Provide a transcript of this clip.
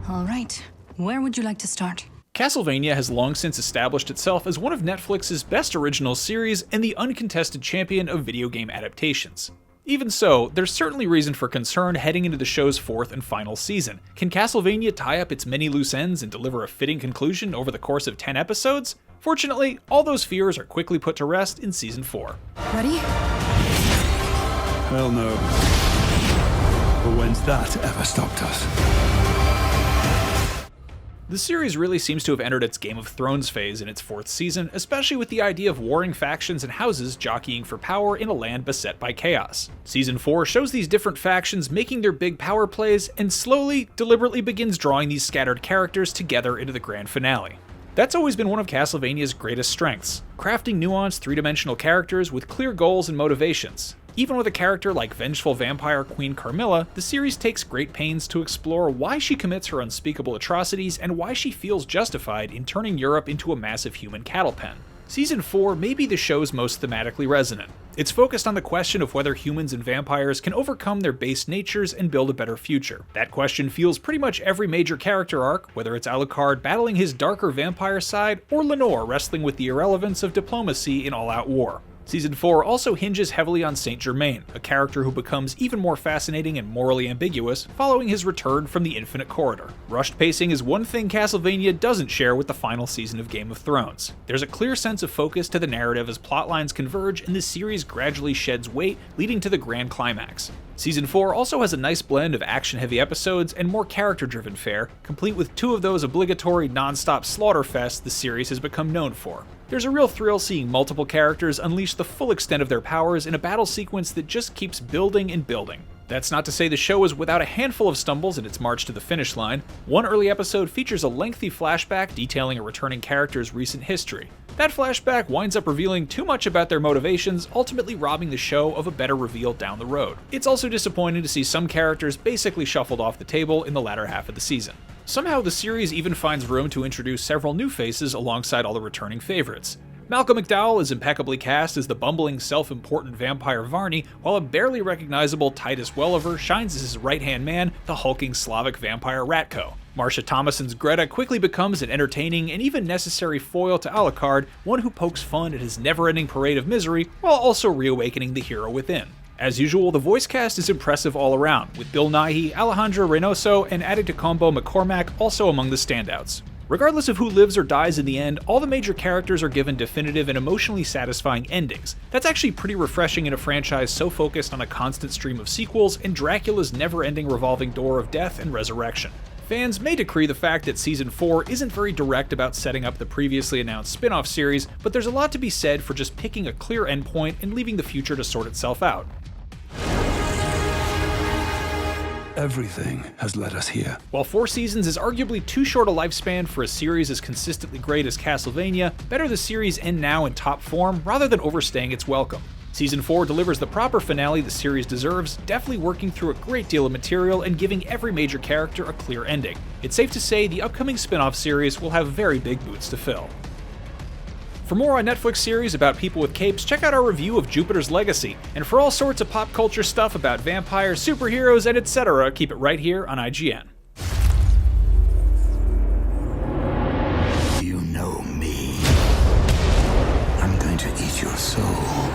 All right, where would you like to start? Castlevania has long since established itself as one of Netflix's best original series and the uncontested champion of video game adaptations. Even so, there's certainly reason for concern heading into the show's fourth and final season. Can Castlevania tie up its many loose ends and deliver a fitting conclusion over the course of 10 episodes? Fortunately, all those fears are quickly put to rest in Season 4. Ready? Hell no. But when's that ever stopped us? The series really seems to have entered its Game of Thrones phase in its fourth season, especially with the idea of warring factions and houses jockeying for power in a land beset by chaos. Season 4 shows these different factions making their big power plays and slowly, deliberately begins drawing these scattered characters together into the grand finale. That's always been one of Castlevania's greatest strengths, crafting nuanced three-dimensional characters with clear goals and motivations. Even with a character like vengeful vampire Queen Carmilla, the series takes great pains to explore why she commits her unspeakable atrocities and why she feels justified in turning Europe into a massive human cattle pen. Season 4 may be the show's most thematically resonant. It's focused on the question of whether humans and vampires can overcome their base natures and build a better future. That question fuels pretty much every major character arc, whether it's Alucard battling his darker vampire side, or Lenore wrestling with the irrelevance of diplomacy in all-out war. Season 4 also hinges heavily on Saint Germain, a character who becomes even more fascinating and morally ambiguous following his return from the Infinite Corridor. Rushed pacing is one thing Castlevania doesn't share with the final season of Game of Thrones. There's a clear sense of focus to the narrative as plotlines converge and the series gradually sheds weight, leading to the grand climax. Season 4 also has a nice blend of action-heavy episodes and more character-driven fare, complete with two of those obligatory non-stop slaughterfests the series has become known for. There's a real thrill seeing multiple characters unleash the full extent of their powers in a battle sequence that just keeps building and building. That's not to say the show is without a handful of stumbles in its march to the finish line. One early episode features a lengthy flashback detailing a returning character's recent history. That flashback winds up revealing too much about their motivations, ultimately robbing the show of a better reveal down the road. It's also disappointing to see some characters basically shuffled off the table in the latter half of the season. Somehow the series even finds room to introduce several new faces alongside all the returning favorites. Malcolm McDowell is impeccably cast as the bumbling, self-important vampire Varney, while a barely recognizable Titus Welliver shines as his right-hand man, the hulking Slavic vampire Ratko. Marcia Thomason's Greta quickly becomes an entertaining and even necessary foil to Alucard, one who pokes fun at his never-ending parade of misery, while also reawakening the hero within. As usual, the voice cast is impressive all around, with Bill Nighy, Alejandro Reynoso, and Adetokunbo McCormack also among the standouts. Regardless of who lives or dies in the end, all the major characters are given definitive and emotionally satisfying endings. That's actually pretty refreshing in a franchise so focused on a constant stream of sequels and Dracula's never-ending revolving door of death and resurrection. Fans may decree the fact that Season 4 isn't very direct about setting up the previously announced spin-off series, but there's a lot to be said for just picking a clear endpoint and leaving the future to sort itself out. Everything has led us here. While 4 seasons is arguably too short a lifespan for a series as consistently great as Castlevania, better the series end now in top form rather than overstaying its welcome. Season 4 delivers the proper finale the series deserves, deftly working through a great deal of material and giving every major character a clear ending. It's safe to say the upcoming spin-off series will have very big boots to fill. For more on Netflix series about people with capes, check out our review of Jupiter's Legacy. And for all sorts of pop culture stuff about vampires, superheroes, and etc., keep it right here on IGN. You know me. I'm going to eat your soul.